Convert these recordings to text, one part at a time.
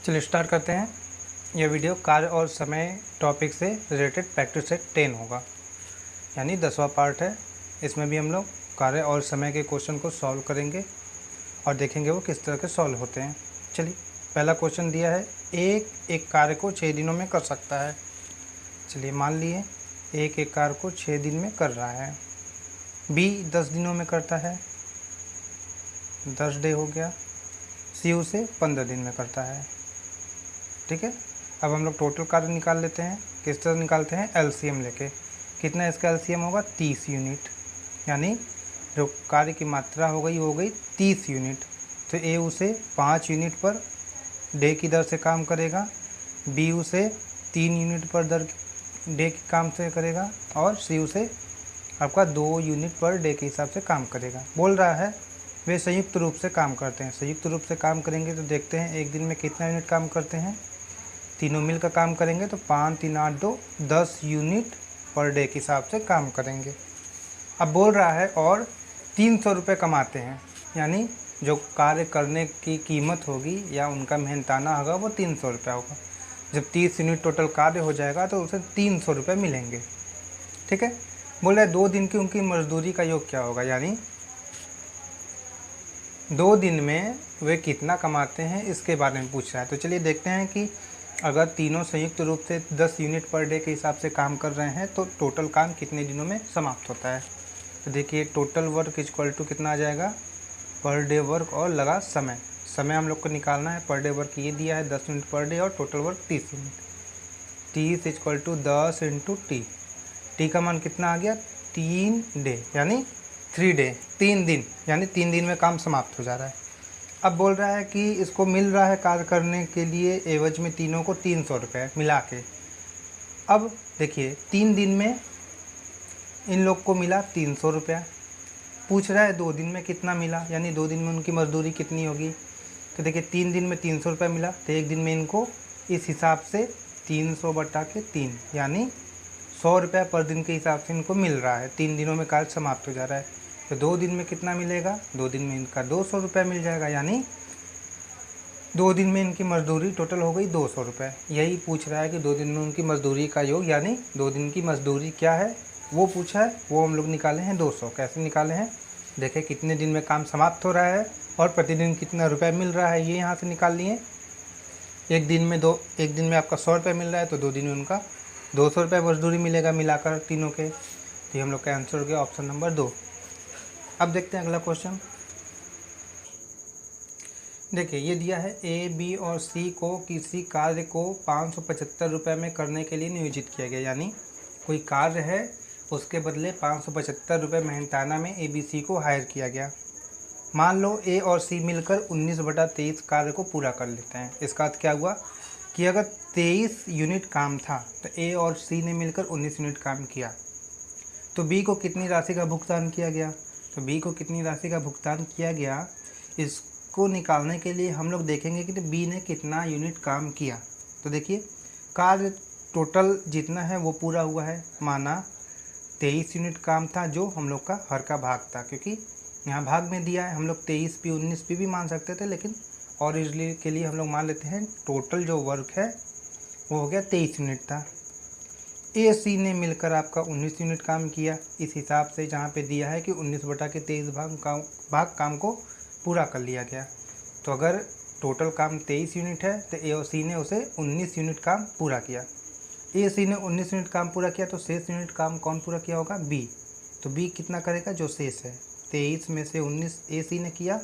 चलिए स्टार्ट करते हैं। यह वीडियो कार्य और समय टॉपिक से रिलेटेड प्रैक्टिस सेट 10 होगा, यानी 10वां पार्ट है। इसमें भी हम लोग कार्य और समय के क्वेश्चन को सॉल्व करेंगे और देखेंगे वो किस तरह के सॉल्व होते हैं। चलिए, पहला क्वेश्चन दिया है, एक कार्य को 6 दिनों में कर सकता है। चलिए मान लिए एक कार्य को 6 दिन में कर रहा है। बी 10 दिनों में करता है, 10 डे हो गया। सी उसे 15 दिन में करता है। ठीक है, अब हम लोग टोटल कार्य निकाल लेते हैं। किस तरह निकालते हैं? एलसीएम लेके। कितना इसका एलसीएम होगा? 30 यूनिट, यानी जो कार्य की मात्रा हो गई 30 यूनिट। तो ए उसे 5 यूनिट पर डे की दर से काम करेगा, बी उसे 3 यूनिट पर डे के काम से करेगा और सी उसे आपका 2 यूनिट पर डे के हिसाब से काम करेगा। बोल रहा है वे संयुक्त रूप से काम करते हैं। संयुक्त रूप से काम करेंगे तो देखते हैं एक दिन में कितना यूनिट काम करते हैं। तीनों मिलकर काम करेंगे तो 5 3 8 2 10 यूनिट पर डे के हिसाब से काम करेंगे। अब बोल रहा है और 300 रुपये कमाते हैं, यानी जो कार्य करने की कीमत होगी या उनका मेहनताना होगा वो 300 रुपये होगा। जब 30 यूनिट टोटल कार्य हो जाएगा तो उसे 300 रुपये मिलेंगे। ठीक है, बोल रहा है 2 दिन की उनकी मजदूरी का योग क्या होगा, यानी 2 दिन में वे कितना कमाते हैं इसके बारे में पूछ रहा है। तो चलिए देखते हैं कि अगर तीनों संयुक्त रूप से 10 यूनिट पर डे के हिसाब से काम कर रहे हैं तो टोटल काम कितने दिनों में समाप्त होता है। तो देखिए टोटल वर्क इक्वल टू कितना आ जाएगा? पर डे वर्क और लगा समय। समय हम लोग को निकालना है। पर डे वर्क ये दिया है 10 यूनिट पर डे और total work 30 unit. 30 equal to 10 into T. T का मान कितना आ गया? 3 डे, यानी 3 डे, 3 दिन, यानी 3 दिन में काम समाप्त हो जा रहा है। अब बोल रहा है कि इसको मिल रहा है कार्य करने के लिए एवज में तीनों को 300 रुपये मिला के। अब देखिए 3 दिन में इन लोग को मिला 300 रुपया। पूछ रहा है 2 दिन में कितना मिला, यानी 2 दिन में उनकी मजदूरी कितनी होगी। तो देखिए 3 दिन में 300 रुपये मिला तो एक दिन में इनको इस हिसाब से 300 बटा के 3, यानी 100 रुपया पर दिन के हिसाब से इनको मिल रहा है। 3 दिनों में कार्य समाप्त हो जा रहा है। तो 2 दिन में कितना मिलेगा? 2 दिन में इनका 200 रुपये मिल जाएगा, यानी 2 दिन में इनकी मजदूरी टोटल हो गई 200 रुपये। यही पूछ रहा है कि 2 दिन में उनकी मजदूरी का योग, यानी 2 दिन की मजदूरी क्या है वो पूछा है। वो हम लोग निकाले हैं 200। कैसे निकाले हैं? देखें कितने दिन में काम समाप्त हो रहा है और प्रतिदिन कितना रुपये मिल रहा है, ये यहाँ से निकाल लिए। एक दिन में आपका 100 रुपये मिल रहा है तो 2 दिन में उनका 200 रुपये मजदूरी मिलेगा मिलाकर तीनों के। तो हम लोग का आंसर हो गया ऑप्शन नंबर 2। अब देखते हैं अगला क्वेश्चन। देखिए ये दिया है ए बी और सी को किसी कार्य को 575 रुपये में करने के लिए नियोजित किया गया, यानी कोई कार्य है उसके बदले 575 रुपये मेहनताना में ए बी सी को हायर किया गया। मान लो ए और सी मिलकर 19/23 कार्य को पूरा कर लेते हैं। इसका अर्थ क्या हुआ कि अगर 23 यूनिट काम था तो ए और सी ने मिलकर 19 यूनिट काम किया, तो बी को कितनी राशि का भुगतान किया गया? तो बी को कितनी राशि का भुगतान किया गया, इसको निकालने के लिए हम लोग देखेंगे कि बी ने कितना यूनिट काम किया। तो देखिए कार्य टोटल जितना है वो पूरा हुआ है। माना 23 यूनिट काम था जो हम लोग का हर का भाग था, क्योंकि यहाँ भाग में दिया है। हम लोग 23 पी 19 पी भी मान सकते थे, लेकिन और इजली के लिए हम लोग मान लेते हैं टोटल जो वर्क है वो हो गया 23 यूनिट था। ए सी ने मिलकर आपका 19 यूनिट काम किया। इस हिसाब से जहाँ पे दिया है कि 19/23 भाग काम को पूरा कर लिया गया। तो अगर टोटल काम 23 यूनिट है तो ए और सी ने उसे 19 यूनिट काम पूरा किया। ए सी ने 19 यूनिट काम पूरा किया तो शेष यूनिट काम कौन पूरा किया होगा? बी। तो बी कितना करेगा? जो शेष है 23 में से 19 ए सी ने किया,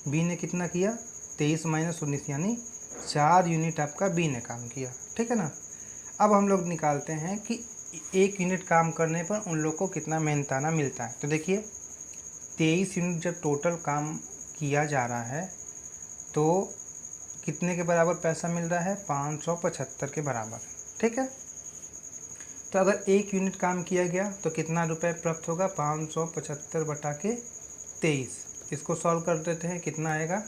बी ने कितना किया? 23 - 19, यानी 4 यूनिट आपका बी ने काम किया। ठीक है ना। अब हम लोग निकालते हैं कि 1 यूनिट काम करने पर उन लोग को कितना मेहनताना मिलता है। तो देखिए 23 यूनिट जब टोटल काम किया जा रहा है तो कितने के बराबर पैसा मिल रहा है? 575 के बराबर। ठीक है, तो अगर 1 यूनिट काम किया गया तो कितना रुपए प्राप्त होगा? 575 बटा के 23। इसको सॉल्व कर देते हैं, कितना आएगा?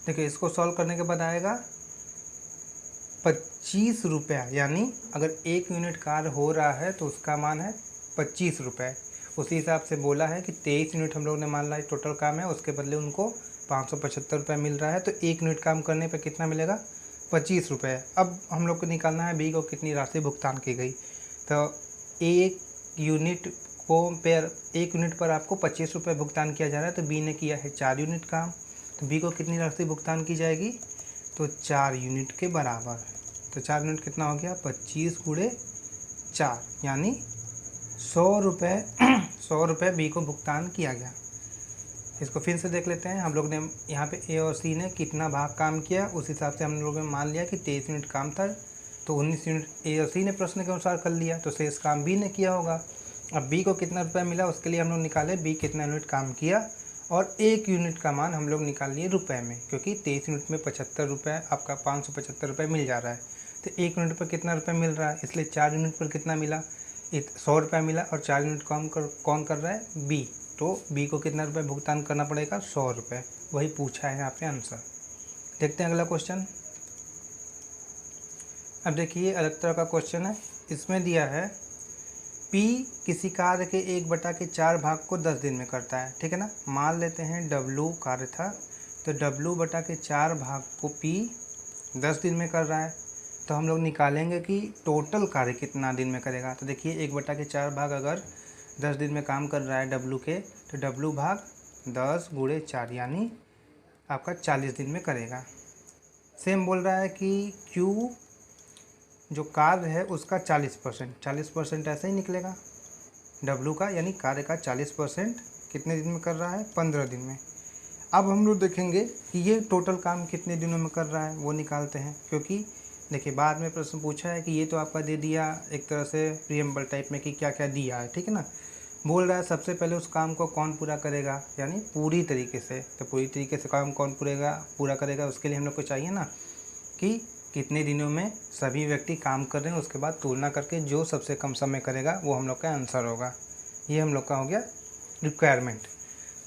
देखिए इसको सॉल्व करने के बाद आएगा 25 रुपया, यानी अगर 1 यूनिट कार्य हो रहा है तो उसका मान है 25 रुपये। उसी हिसाब से बोला है कि 23 यूनिट हम लोग ने मान ला टोटल काम है, उसके बदले उनको 575 रुपये मिल रहा है, तो 1 यूनिट काम करने पर कितना मिलेगा? 25 रुपये। अब हम लोग को निकालना है बी को कितनी राशि भुगतान की गई। तो 1 यूनिट पर आपको 25 रुपये भुगतान किया जा रहा है, तो बी ने किया है 4 यूनिट काम, तो बी को कितनी राशि भुगतान की जाएगी? तो 4 यूनिट के बराबर। तो 4 यूनिट कितना हो गया? 25 गुणे 4, यानी 100 रुपये बी को भुगतान किया गया। इसको फिर से देख लेते हैं। हम लोग ने यहाँ पे ए और सी ने कितना भाग काम किया, उस हिसाब से हम लोगों ने मान लिया कि 23 यूनिट काम था, तो 19 यूनिट ए और सी ने प्रश्न के अनुसार कर लिया, तो शेष काम बी ने किया होगा। अब बी को कितना रुपया मिला उसके लिए हम लोग निकाले बी कितना यूनिट काम किया, और 1 यूनिट का मान हम लोग निकाल लिए रुपए में, क्योंकि 23 यूनिट में 75 रुपये, आपका 575 रुपये मिल जा रहा है। तो 1 यूनिट पर कितना रुपये मिल रहा है, इसलिए 4 यूनिट पर कितना मिला? 100 रुपये मिला, और 4 यूनिट कौन कर रहा है? बी। तो बी को कितना रुपये भुगतान करना पड़ेगा? 100 रुपये। वही पूछा है यहाँ पे आंसर। देखते हैं अगला क्वेश्चन। अब देखिए अलग तरह का क्वेश्चन है। इसमें दिया है P किसी कार्य के 1/4 भाग को 10 दिन में करता है, ठीक है ना। मान लेते हैं W कार्य था, तो W/4 भाग को P 10 दिन में कर रहा है, तो हम लोग निकालेंगे कि टोटल कार्य कितना दिन में करेगा। तो देखिए 1/4 भाग अगर 10 दिन में काम कर रहा है W के, तो W भाग 10 गुणे 4, यानी आपका 40 दिन में करेगा। सेम बोल रहा है कि Q जो कार्य है उसका 40% ऐसे ही निकलेगा W का, यानी कार्य का 40% कितने दिन में कर रहा है? 15 दिन में। अब हम लोग देखेंगे कि ये टोटल काम कितने दिनों में कर रहा है, वो निकालते हैं। क्योंकि देखिए बाद में प्रश्न पूछा है कि ये तो आपका दे दिया एक तरह से प्रीएम्बल टाइप में कि क्या क्या दिया है, ठीक है ना। बोल रहा है सबसे पहले उस काम को कौन पूरा करेगा, यानी पूरी तरीके से। तो पूरी तरीके से काम कौन पूरा करेगा, उसके लिए हम लोग को चाहिए ना कि कितने दिनों में सभी व्यक्ति काम कर रहे हैं, उसके बाद तुलना करके जो सबसे कम समय करेगा वो हम लोग का आंसर होगा। ये हम लोग का हो गया रिक्वायरमेंट।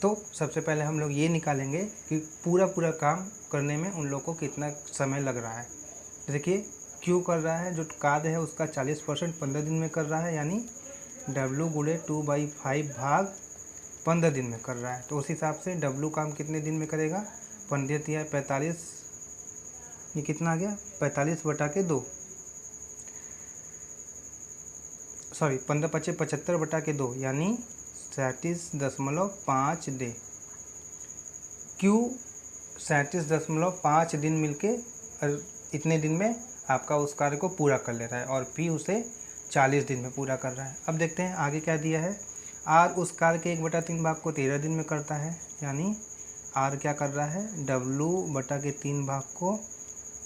तो सबसे पहले हम लोग ये निकालेंगे कि पूरा काम करने में उन लोग को कितना समय लग रहा है। देखिए क्यों कर रहा है, जो कार्य है उसका 40% 15 दिन में कर रहा है, यानी W गुणे 2/5 भाग 15 दिन में कर रहा है। तो उस हिसाब से W काम कितने दिन में करेगा? 15 या 45, ये कितना आ गया? 45/2, सॉरी 15×5 = 75/2, यानी 37.5 डे। Q 37.5 दिन मिलके इतने दिन में आपका उस कार्य को पूरा कर ले रहा है, और P उसे 40 दिन में पूरा कर रहा है। अब देखते हैं आगे क्या दिया है। R उस कार्य के 1/3 भाग को 13 दिन में करता है, यानी R क्या कर रहा है? W/3 भाग को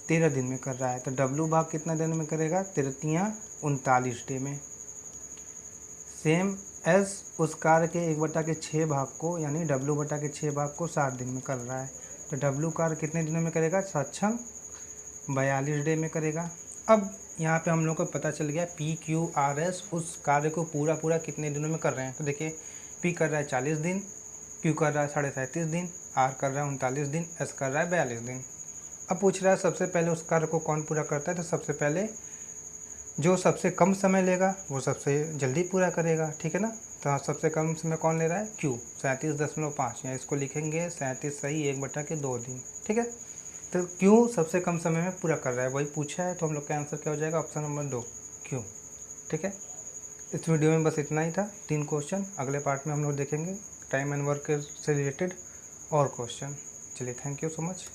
13 दिन में कर रहा है। तो W भाग कितना दिन में करेगा? 13 39 डे में। सेम एस उस कार्य के 1/6 भाग को, यानी W/6 भाग को 7 दिन में कर रहा है। तो W कार्य कितने दिनों में करेगा? 7×6 42 डे में करेगा। अब यहाँ पे हम लोग को पता चल गया PQRS उस कार्य को पूरा कितने दिनों में कर रहे हैं। तो देखिए P कर रहा है 40 दिन, Q कर रहा है 37.5 दिन, R कर रहा है 39 दिन, S कर रहा है 42 दिन। अब पूछ रहा है सबसे पहले उस कार्य को कौन पूरा करता है। तो सबसे पहले जो सबसे कम समय लेगा वो सबसे जल्दी पूरा करेगा, ठीक है ना। तो सबसे कम समय कौन ले रहा है? Q 37.5, या इसको लिखेंगे 37 सही 1/2 दिन, ठीक है। तो क्यों सबसे कम समय में पूरा कर रहा है, वही पूछा है। तो हम लोग का आंसर क्या हो जाएगा? ऑप्शन नंबर 2 क्यों, ठीक है। इस वीडियो में बस इतना ही था, 3 क्वेश्चन। अगले पार्ट में हम लोग देखेंगे टाइम एंड वर्क से रिलेटेड और क्वेश्चन। चलिए, थैंक यू सो मच।